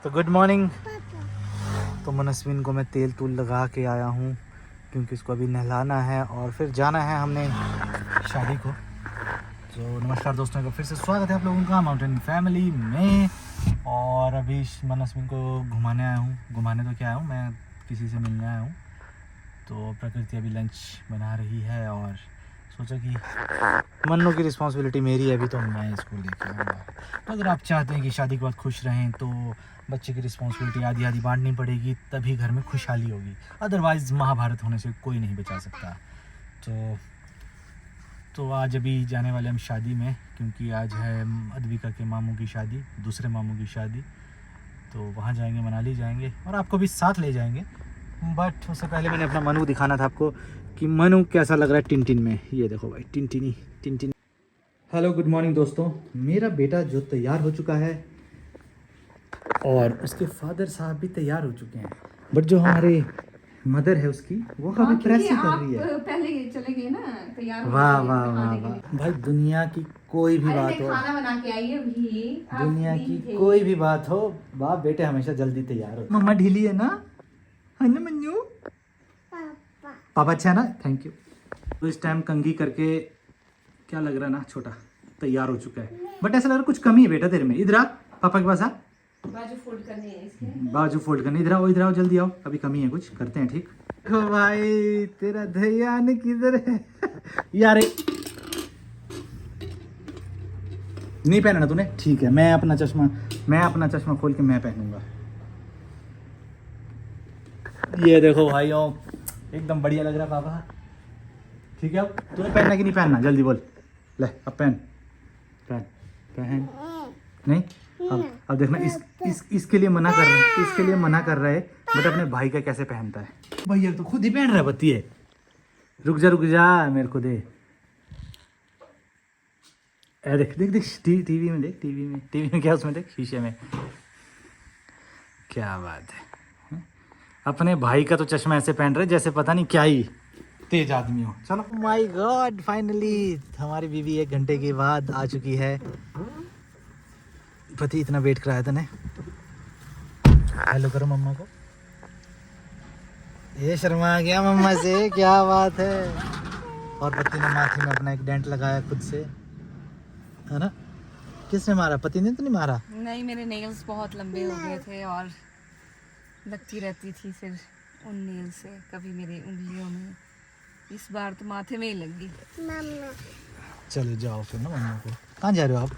तो good morning. तो मनस्विन को मैं तेल तूल लगा के आया हूँ क्योंकि इसको अभी नहलाना है और फिर जाना है हमने शादी को। तो नमस्कार दोस्तों, को फिर से स्वागत है आप लोगों का माउंटेन फैमिली में। और अभी मनस्विन को घुमाने आया हूँ। घुमाने तो क्या आया हूँ, मैं किसी से मिलने आया हूँ। तो प्रकृति अभी लंच बना रही है और सोचा कि मन्नू की रिस्पॉन्सिबिलिटी मेरी है अभी, तो मैं इसको लेके आऊँगा। तो अगर आप चाहते हैं कि शादी के बाद खुश रहें तो बच्चे की रिस्पॉन्सिबिलिटी आधी आधी बांटनी पड़ेगी, तभी घर में खुशहाली होगी। अदरवाइज़ महाभारत होने से कोई नहीं बचा सकता। तो आज अभी जाने वाले हम शादी में, क्योंकि आज है अद्विका के मामू की शादी, दूसरे मामू की शादी। तो वहाँ जाएंगे, मनाली जाएंगे और आपको भी साथ ले जाएंगे। बट उससे पहले मैंने अपना मनु दिखाना था आपको कि मनु कैसा लग रहा है टिनटिन में। ये देखो भाई, टिनटिन। हेलो गुड मॉर्निंग दोस्तों। मेरा बेटा जो तैयार हो चुका है और उसके फादर साहब भी तैयार हो चुके हैं, बट जो हमारे मदर है उसकी वो अभी प्रेस ही कर रही है। पहले चले गए ना तैयार। वाह वाह वाह वाह भाई, दुनिया की कोई भी बात हो, खाना बना के आई अभी। दुनिया की कोई भी बात हो, बाप बेटे हमेशा जल्दी तैयार हो। मम्मा ढीली है ना, है ना मन्नू? पापा अच्छा है ना, थैंक यू। तो इस टाइम कंघी करके क्या लग रहा है ना, छोटा तैयार हो चुका है, बट ऐसा लग रहा है कुछ कमी है बेटा तेरे में। इधर आ, पापा के पास आ। बाजू फोल्ड करनी है इसके। बाजू फोल्ड करनी, इधर आओ जल्दी आओ, अभी कमी है कुछ, करते हैं ठीक। ओ भाई तेरा ध्यान किधर है यार? नहीं पहनना तूने, ठीक है। मैं अपना चश्मा खोल के मैं पहनूंगा। ये देखो भाइयों, एकदम बढ़िया लग रहा है पापा। ठीक है, अब तूने पहनना कि नहीं पहनना, जल्दी बोल। ले अब पहन नहीं। अब देखना, इसके लिए मना कर रहा है, बट अपने भाई का कैसे पहनता है। भैया तो खुद ही पहन रहा है, बत्ती है। रुक जा मेरे को दे। देख टीवी में क्या, उसमें देख शीशे में, क्या बात है। अपने भाई का तो चश्मा ऐसे पहन रहे जैसे पता नहीं क्या ही तेज आदमी हो। चलो, माय गॉड, फाइनली हमारी बीवी 1 घंटे के बाद आ चुकी है। पति इतना वेट कराया था ने। हेलो करो मम्मा को। ये शर्मा गया मम्मा से, क्या बात है। और पति ने माथे में अपना एक डेंट लगाया खुद से, है ना? किसने मारा? पति ने तो नहीं मारा? नहीं, मेरे नेल्स बहुत लंबे हो गए थे और लगती रहती थी फिर उन नेल से, कभी मेरी उंगलियों में। इस बार तो माथे में ही लग गई। चलो जाओ फिर ना मम्मा को। कहाँ जा रहे हो आप?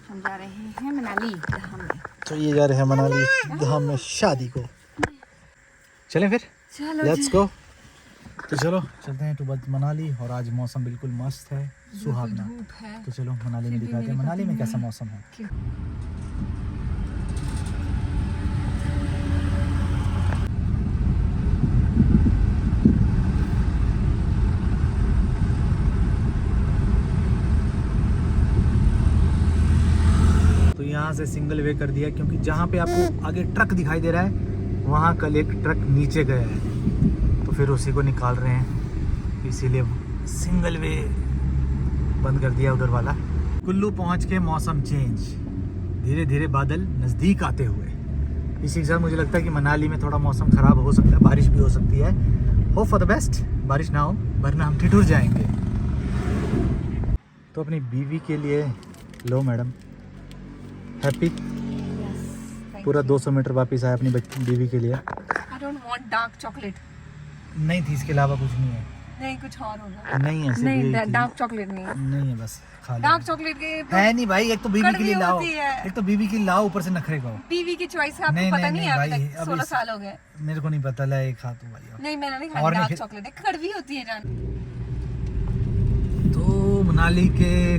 हम जा रहे हैं मनाली धाम में। तो ये जा रहे हैं मनाली धाम में शादी को। चलें फिर, लेट्स गो। तो चलो चलते हैं टू मनाली। और आज मौसम बिल्कुल मस्त है, सुहावना। तो चलो मनाली में दिखाते हैं मनाली में कैसा मौसम है। तो यहाँ से सिंगल वे कर दिया, क्योंकि जहाँ पे आपको आगे ट्रक दिखाई दे रहा है वहाँ कल एक ट्रक नीचे गया है, तो फिर उसी को निकाल रहे हैं, इसीलिए सिंगल वे बंद कर दिया उधर वाला। कुल्लू पहुँच के मौसम चेंज, धीरे धीरे बादल नज़दीक आते हुए। इसी के साथ मुझे लगता है कि मनाली में थोड़ा मौसम ख़राब हो सकता है, बारिश भी हो सकती है। होप फॉर द बेस्ट, बारिश ना हो, वरना हम ठिठुर जाएंगे। तो अपनी बीवी के लिए लो मैडम, हैप्पी। पूरा 200 मीटर वापस आया अपनी बीवी के लिए। I don't want dark chocolate। नहीं थी, इसके अलावा कुछ नहीं है। नहीं, कुछ और होगा। नहीं है, सिर्फ नहीं, यही थी। डार्क चॉकलेट नहीं नहीं है, बस खा लो। डार्क चॉकलेट के है नहीं भाई, एक तो बीवी के लिए कड़वी लाओ, होती है। एक तो बीवी के लिए लाओ, ऊपर से नखरे खाओ। बीवी की चॉइस है, नहीं, आपको पता नहीं, नहीं है नहीं अभी भाई, तक अभी 16 साल हो गए। मेरे को नहीं पता, ला एक खा तू भाई। नहीं, मैंने नहीं और खाई नहीं डार्क चॉकलेट, कड़वी होती है जान। तो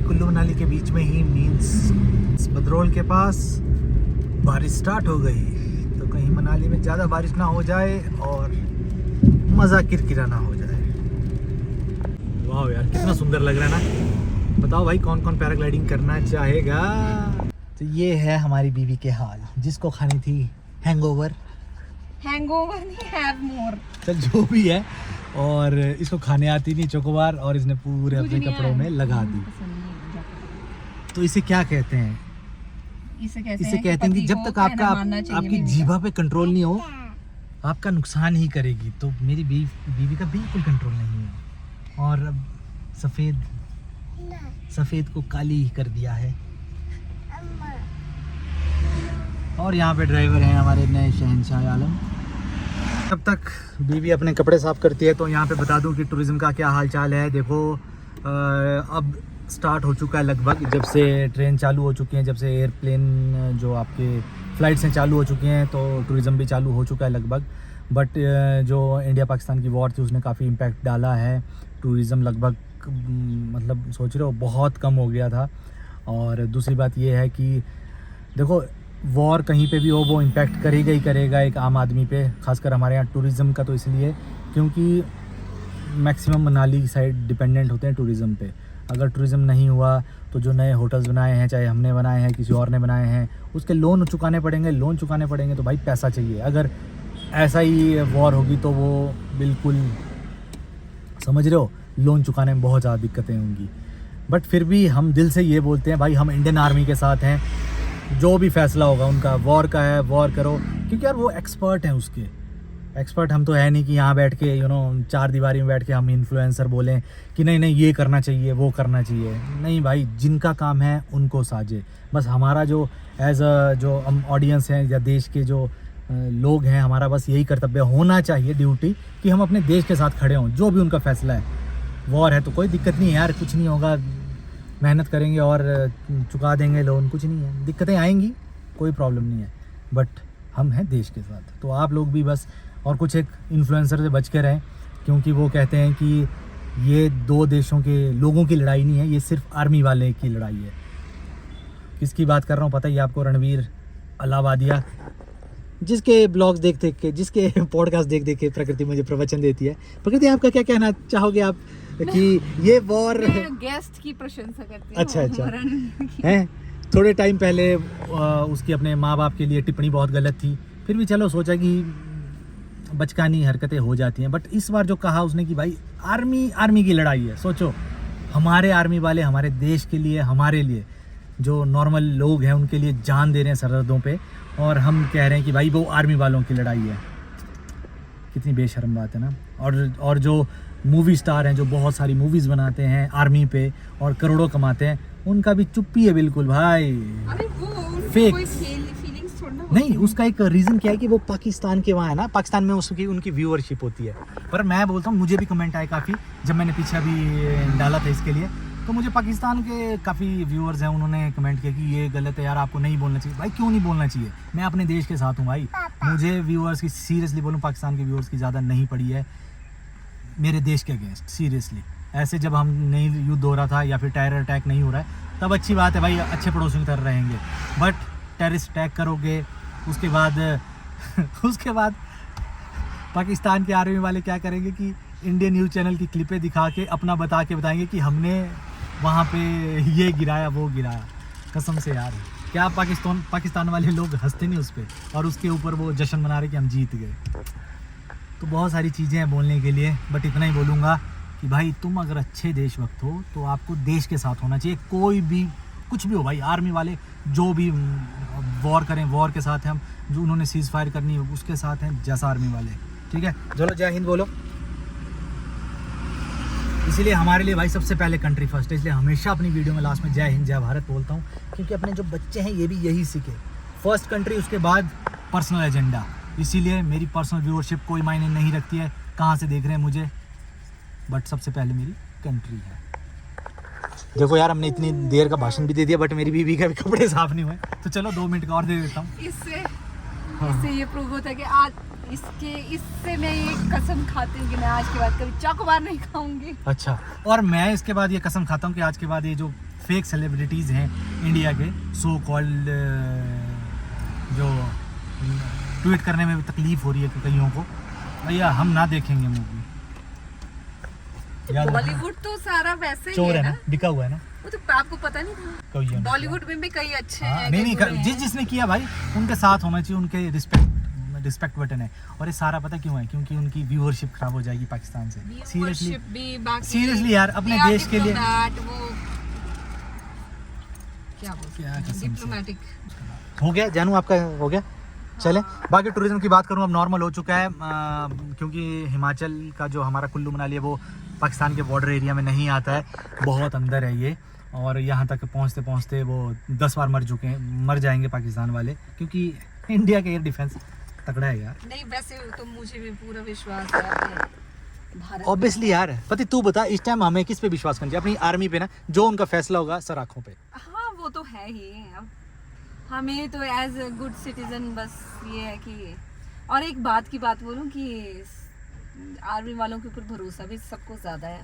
कुल्लू मनाली के बीच में ही मीन्स बदरौल के पास बारिश स्टार्ट हो गई। तो कहीं मनाली में ज़्यादा बारिश ना हो जाए और मज़ा किरकिरा ना हो जाए। वाह यार, कितना सुंदर लग रहा है ना। बताओ भाई, कौन कौन पैराग्लाइडिंग करना चाहेगा? तो ये है हमारी बीवी के हाल, जिसको खानी थी हैंगओवर नहीं, हैव मोर। चल जो भी है, और इसको खाने आती नहीं चोकोबार, और इसने पूरे अपने कपड़ों में लगा दी। तो इसे क्या कहते हैं? इसे इसे कहते हैं कि जब तक आपका आपकी जीभा पे कंट्रोल नहीं हो आपका नुकसान ही करेगी। तो मेरी बीवी का बिल्कुल कंट्रोल नहीं है और अब सफ़ेद को काली ही कर दिया है। और यहाँ पे ड्राइवर हैं हमारे नए शहंशाह आलम। तब तक बीवी अपने कपड़े साफ़ करती है तो यहाँ पे बता दूँ कि टूरिज़्म का क्या हाल चाल है। देखो अब स्टार्ट हो चुका है लगभग, जब से ट्रेन चालू हो चुकी हैं, जब से एयरप्लेन जो आपके फ़्लाइट्स हैं चालू हो चुकी हैं तो टूरिज़्म भी चालू हो चुका है लगभग। बट जो इंडिया पाकिस्तान की वॉर थी उसने काफ़ी इम्पैक्ट डाला है। टूरिज़्म लगभग मतलब सोच रहे हो बहुत कम हो गया था। और दूसरी बात ये है कि देखो वॉर कहीं पे भी हो वो इम्पैक्ट करेगा ही करेगा एक आम आदमी पे, खासकर हमारे यहाँ टूरिज़्म का। तो इसलिए क्योंकि मैक्सिमम मनाली की साइड डिपेंडेंट होते हैं टूरिज़्म पे। अगर टूरिज़्म नहीं हुआ तो जो नए होटल्स बनाए हैं, चाहे हमने बनाए हैं किसी और ने बनाए हैं, उसके लोन चुकाने पड़ेंगे। तो भाई पैसा चाहिए। अगर ऐसा ही वॉर होगी तो वो बिल्कुल समझ रहे हो लोन चुकाने में बहुत ज़्यादा दिक्कतें होंगी। बट फिर भी हम दिल से ये बोलते हैं भाई हम इंडियन आर्मी के साथ हैं। जो भी फैसला होगा उनका, वॉर का है वॉर करो, क्योंकि यार वो एक्सपर्ट हैं उसके। एक्सपर्ट हम तो है नहीं कि यहाँ बैठ के चार दीवारी में बैठ के हम इन्फ्लुएंसर बोलें कि नहीं नहीं ये करना चाहिए वो करना चाहिए। नहीं भाई, जिनका काम है उनको साजे। बस हमारा जो एज अ जो हम ऑडियंस हैं या देश के जो लोग हैं, हमारा बस यही कर्तव्य होना चाहिए, ड्यूटी, कि हम अपने देश के साथ खड़े हों जो भी उनका फैसला है। वॉर है तो कोई दिक्कत नहीं है यार, कुछ नहीं होगा, मेहनत करेंगे और चुका देंगे लोन, कुछ नहीं है। दिक्कतें आएंगी, कोई प्रॉब्लम नहीं है, बट हम हैं देश के साथ। तो आप लोग भी बस और कुछ एक इन्फ्लुएंसर से बच के रहें, क्योंकि वो कहते हैं कि ये दो देशों के लोगों की लड़ाई नहीं है, ये सिर्फ आर्मी वाले की लड़ाई है। किसकी बात कर रहा हूँ पता ही आपको, रणवीर अलाहाबादिया, जिसके ब्लॉग्स देख देख के, जिसके पॉडकास्ट देख देख के प्रकृति मुझे प्रवचन देती है। प्रकृति आपका क्या कहना चाहोगे आप कि ये वॉर गेस्ट की प्रशंसा करती अच्छा हैं। थोड़े टाइम पहले उसकी अपने माँ बाप के लिए टिप्पणी बहुत गलत थी, फिर भी चलो सोचा कि बचकानी हरकतें हो जाती हैं। बट इस बार जो कहा उसने कि भाई आर्मी की लड़ाई है। सोचो हमारे आर्मी वाले हमारे देश के लिए, हमारे लिए, जो नॉर्मल लोग हैं उनके लिए जान दे रहे हैं सरहदों पे, और हम कह रहे हैं कि भाई वो आर्मी वालों की लड़ाई है। कितनी बेशर्म बात है ना। और जो मूवी स्टार हैं जो बहुत सारी मूवीज़ बनाते हैं आर्मी पे और करोड़ों कमाते हैं, उनका भी चुप्पी है बिल्कुल भाई। अरे वो फेक फीलिंग्स थोड़ा नहीं, उसका एक रीज़न क्या है कि वो पाकिस्तान के वहाँ है ना, पाकिस्तान में उसकी उनकी व्यूअरशिप होती है। पर मैं बोलता हूँ, मुझे भी कमेंट आए काफ़ी, जब मैंने पीछे अभी डाला था इसके लिए, तो मुझे पाकिस्तान के काफ़ी व्यूअर्स हैं, उन्होंने कमेंट किया कि ये गलत है यार, आपको नहीं बोलना चाहिए। भाई क्यों नहीं बोलना चाहिए, मैं अपने देश के साथ हूँ भाई। मुझे व्यूअर्स की, सीरियसली बोलूँ, पाकिस्तान के व्यूअर्स की ज़्यादा नहीं पड़ी है मेरे देश के अगेंस्ट, सीरियसली। ऐसे जब हम नहीं युद्ध हो रहा था या फिर टेरर अटैक नहीं हो रहा है तब अच्छी बात है भाई, अच्छे पड़ोसियों की तरह रहेंगे। बट टेररिस्ट अटैक करोगे, उसके बाद पाकिस्तान के आर्मी वाले क्या करेंगे कि इंडियन न्यूज़ चैनल की क्लिपें दिखा के अपना बताएंगे कि हमने वहाँ पे ये गिराया वो गिराया। कसम से यार, क्या पाकिस्तान वाले लोग हंसते नहीं उस पर, और उसके ऊपर वो जश्न मना रहे कि हम जीत गए। तो बहुत सारी चीज़ें हैं बोलने के लिए, बट इतना ही बोलूँगा कि भाई तुम अगर अच्छे देशभक्त हो तो आपको देश के साथ होना चाहिए। कोई भी कुछ भी हो भाई, आर्मी वाले जो भी वॉर करें, वॉर के साथ हैं हम, जो उन्होंने सीज़ फायर करनी है उसके साथ हैं, जैसा आर्मी वाले। ठीक है, चलो जय हिंद बोलो। इसीलिए हमारे लिए भाई सबसे पहले कंट्री फर्स्ट है, इसलिए हमेशा अपनी वीडियो में लास्ट में जय हिंद जय भारत बोलता हूँ, क्योंकि अपने जो बच्चे हैं ये भी यही सीखे। फर्स्ट कंट्री, उसके बाद पर्सनल एजेंडा। इसीलिए मेरी पर्सनल व्यूअरशिप कोई मायने नहीं रखती है कहाँ से देख रहे हैं मुझे, बट सबसे पहले मेरी कंट्री है। देखो यार, हमने इतनी देर का भाषण भी दे दिया, बट मेरी बीवी का भी कपड़े साफ नहीं हुए, तो चलो 2 मिनट का और दे देता हूँ। इससे ये प्रूव होता है कि आज इससे मैं ये कसम खाती हूँ कि मैं आज के बाद कभी चॉकोबार नहीं खाऊंगी। अच्छा, और मैं इसके बाद ये कसम खाता हूँ कि आज के बाद ये जो फेक सेलिब्रिटीज़ हैं इंडिया के, सो कॉल्ड, जो ट्वीट करने में भी तकलीफ हो रही है कईयों को, भैया हम ना देखेंगे मूवी। बॉलीवुड तो सारा वैसे ही चोर है ना, बिका हुआ है ना, वो तो आपको पता नहीं था। बॉलीवुड में भी कई अच्छे हैं। नहीं, जिसने किया भाई उनके साथ होना चाहिए, उनके रिस्पेक्ट बटन है। और ये सारा पता क्यों है, क्योंकि उनकी व्यूअरशिप खराब हो जाएगी पाकिस्तान से। सीरियसली यार, अपने देश के लिए क्या बोल क्या सकते हैं, कसम से। डिप्लोमेटिक। हो गया जानू, आपका हो गया। चले बाकी टूरिज्म की बात करूँ, अब नॉर्मल हो चुका है क्योंकि हिमाचल का जो हमारा कुल्लू मनाली है वो पाकिस्तान के बॉर्डर एरिया में नहीं आता है, बहुत अंदर है ये। और यहाँ तक पहुँचते पहुँचते वो 10 बार मर जाएंगे पाकिस्तान वाले, क्योंकि इंडिया का एयर डिफेंस तगड़ा है यार। नहीं वैसे तो मुझे भी पूरा विश्वास है अपने भारत ऑब्वियसली यार, पति तू बता इस टाइम हमें किस पे विश्वास करना चाहिए? अपनी आर्मी पे ना, जो उनका फैसला होगा सर आँखों पे। हाँ वो तो है ही। अब हमें तो एज अ गुड सिटीजन बस ये है कि, और एक बात की बात बोलूं कि आर्मी वालों के ऊपर भरोसा भी सबको ज्यादा है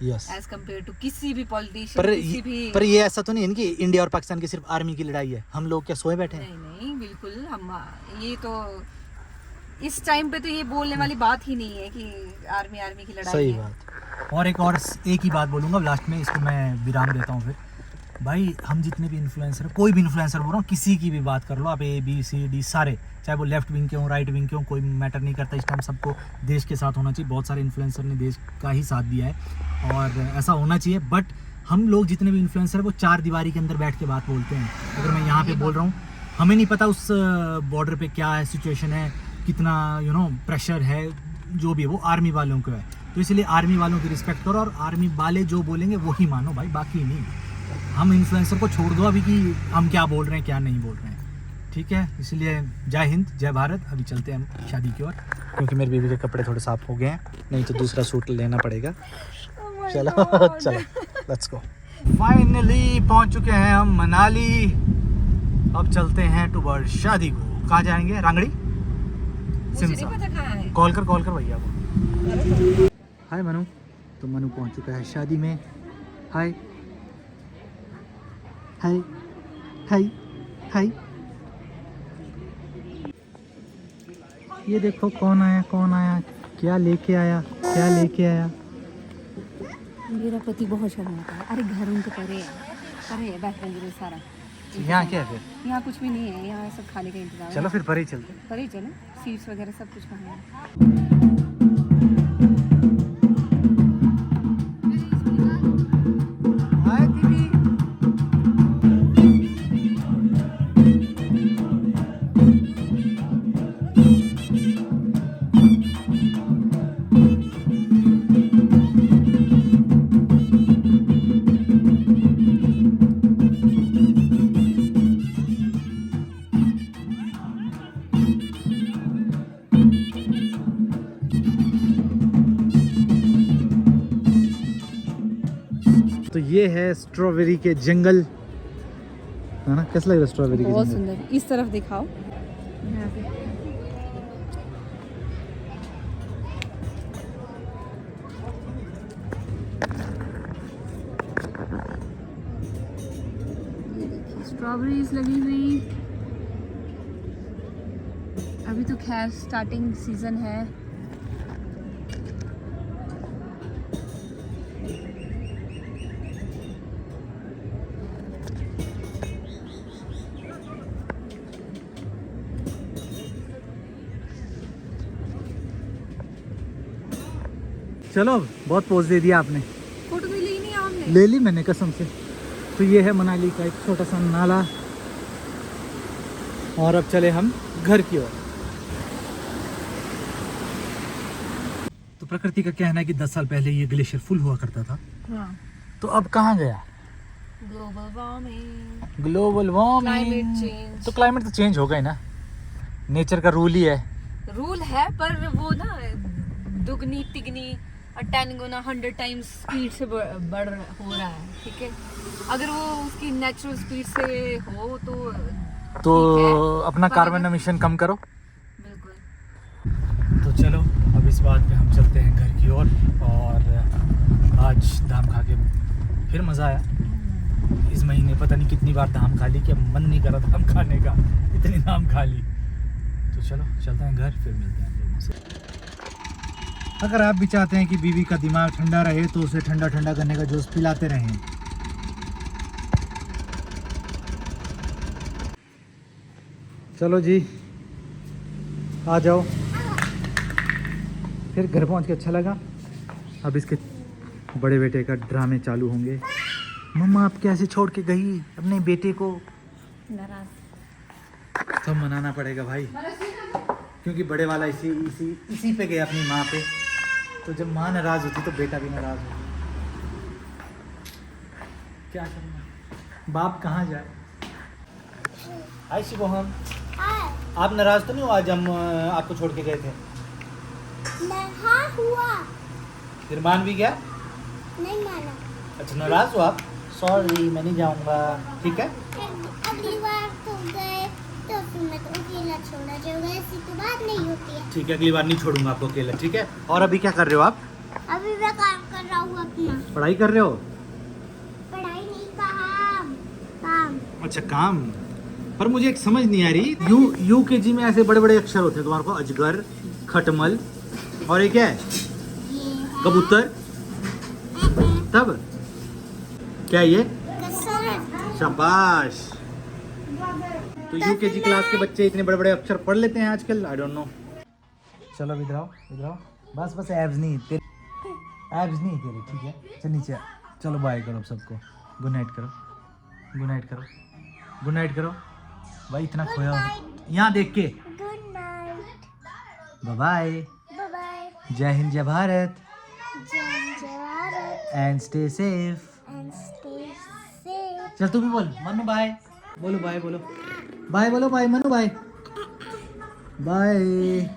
यस, एज कम्पेयर टू किसी भी पॉलिटिशियन, किसी भी। पर ये ऐसा तो नहीं है ना कि इंडिया और पाकिस्तान की सिर्फ आर्मी की लड़ाई है, हम लोग क्या सोए बैठे हैं? नहीं नहीं बिल्कुल, हम ये तो इस टाइम पे तो ये बोलने वाली बात ही नहीं है कि आर्मी आर्मी की लड़ाई सही है। बात। और एक ही बात बोलूँगा लास्ट में, इसको मैं विराम देता हूँ फिर। भाई हम जितने भी इन्फ्लुएंसर, कोई भी इन्फ्लुएंसर बोल रहा हूँ, किसी की भी बात कर लो आप, ABCD सारे, चाहे वो लेफ्ट विंग के हों राइट विंग के हों, कोई मैटर नहीं करता। इस टाइम सबको देश के साथ होना चाहिए। बहुत सारे इन्फ्लुएंसर ने देश का ही साथ दिया है और ऐसा होना चाहिए। बट हम लोग जितने भी इन्फ्लुएंसर है वो 4 दीवारी के अंदर बैठ के बात बोलते हैं। अगर मैं यहाँ पे बोल रहा हूँ, हमें नहीं पता उस बॉर्डर पे क्या है, सिचुएशन है, कितना प्रेशर है, जो भी है वो आर्मी वालों को है। तो इसलिए आर्मी वालों की रिस्पेक्ट करो और आर्मी वाले जो बोलेंगे वही मानो भाई, बाकी नहीं। हम इन्फ्लुएंसर को छोड़ दो अभी कि हम क्या बोल रहे हैं क्या नहीं बोल रहे हैं, ठीक है? इसलिए जय हिंद जय भारत। अभी चलते हैं हम शादी की ओर, क्योंकि मेरे बीवी के कपड़े थोड़े साफ हो गए हैं, नहीं तो दूसरा सूट लेना पड़ेगा। चलो चलो लेट्स गो। फाइनली पहुंच चुके हैं हम मनाली। अब चलते हैं टुवर्ड शादी को। कहाँ जाएंगे? रांगड़ी, मुझे नहीं पता कहाँ है। कॉल कर भैया को। हाय मनु। तो मनु पहुंच चुका है शादी में। हाय हाय हाय हाय। ये देखो कौन आया, क्या लेके आया। मेरा पति बहुत शर्माता है। अरे घर उनके परे है बैठेंगे सारा। यहाँ क्या है फिर? यहाँ कुछ भी नहीं है, यहाँ सब खाने का इंतजाम। चलो फिर परे ही चलते। परे चले, सीट्स वगैरह सब कुछ वहाँ है। हाय दीदी। तो ये है स्ट्रॉबेरी के जंगल, है ना? कैसा लग रहा है स्ट्रॉबेरी के बहुत जंगल? सुंदर। इस तरफ दिखाओ यहाँ पे। ये देखिए स्ट्रॉबेरीज लगी हुई। अभी तो खैर स्टार्टिंग सीजन है। चलो बहुत पोज दे दिया आपने। फोटो भी ली नहीं आपने? ले ली मैंने कसम से। तो ये है मनाली का एक छोटा सा नाला, और अब चले हम घर की ओर। तो प्रकृति का कहना है कि 10 साल पहले ये ग्लेशियर फुल हुआ करता था, हाँ। तो अब कहाँ गया? Global warming, global warming. Climate change. तो क्लाइमेट तो चेंज होगा ही ना, नेचर का रूल ही है। रूल है पर वो ना दुगनी तिगनी और 10 गुना 100 टाइम्स स्पीड से बढ़ हो रहा है, ठीक है? अगर वो उसकी नेचुरल स्पीड से हो तो ठीक है, अपना पर कार्बन अगर- एमिशन कम करो। बिल्कुल। तो चलो अब इस बात पे हम चलते हैं घर की ओर। और आज धाम खा के फिर मज़ा आया। इस महीने पता नहीं कितनी बार धाम खा ली कि अब मन नहीं कर रहा धाम खाने का, इतनी धाम खा ली। तो चलो चलते हैं घर, फिर मिलते हैं आप लोगों से। अगर आप भी चाहते हैं कि बीवी का दिमाग ठंडा रहे तो उसे ठंडा ठंडा करने का जूस पिलाते रहें। चलो जी आ जाओ। फिर घर पहुंच के अच्छा लगा। अब इसके बड़े बेटे का ड्रामे चालू होंगे। मम्मा आप कैसे छोड़ के गई अपने बेटे को? नाराज तो मनाना पड़ेगा भाई, क्योंकि बड़े वाला इसी पे गया अपनी माँ पे। तो जब माँ नाराज होती तो बेटा भी नाराज होता। क्या करना, बाप कहाँ जाए। हाय शिवम, आप नाराज तो नहीं हो आज हम आपको छोड़ के गए थे? हाँ हुआ। फिर मान भी गया? नहीं माना। अच्छा नाराज हो आप? सॉरी मैं नहीं जाऊँगा, ठीक है। अगली बार तो गए तो फिर मैं तो अकेला छोड़ा जाऊंगा, ऐसी तो बात नहीं होती है। ठीक है, अगली बार नहीं छोड़ूंगा आपको अकेला, ठीक है। और अभी क्या कर रहे हो आप? अभी मैं काम कर रहा हूँ अपना। पढ़ाई कर रहे हो? पढ़ाई नहीं, काम काम। अच्छा काम। पर मुझे एक समझ नहीं आ रही, यूकेजी में ऐसे बड़े बड़े अक्षर होते हैं तुम्हारे को, अजगर, खटमल और ये क्या है? ये है कबूतर। तब क्या ये? कसरत। शाबाश। तो यूकेजी क्लास के बच्चे इतने बड़े बड़े अक्षर पढ़ लेते हैं आजकल, आई डोंट नो। चलो इधर आओ, इधर आओ। बस बस एब्स नहीं तेरे, एब्स नहीं तेरे, ठीक है। चल नीचे आ। चलो बाय करो सबको, गुड नाइट करो, गुड नाइट करो, गुड नाइट करो। भाई इतना खोया यहाँ देख के। Good night. Bye bye. Bye bye. जय हिंद, जय भारत, जय Bharat and stay safe. And stay safe. चल तू भी बोल, मनु बाय बोलो, बाय बोलो, बाय बोलो, बाय मनु, बाय बाय।